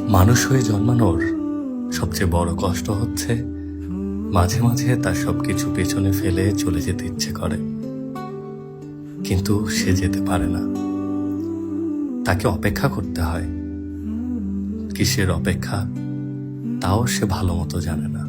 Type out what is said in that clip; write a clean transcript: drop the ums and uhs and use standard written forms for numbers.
মানুষ হয়ে জন্মানোর সবচেয়ে বড় কষ্ট হচ্ছে মাঝে মাঝে তার সবকিছু পেছনে ফেলে চলে যেতে ইচ্ছে করে, কিন্তু সে যেতে পারে না। তাকে অপেক্ষা করতে হয়। কিসের অপেক্ষা তাও সে ভালো মতো জানে না।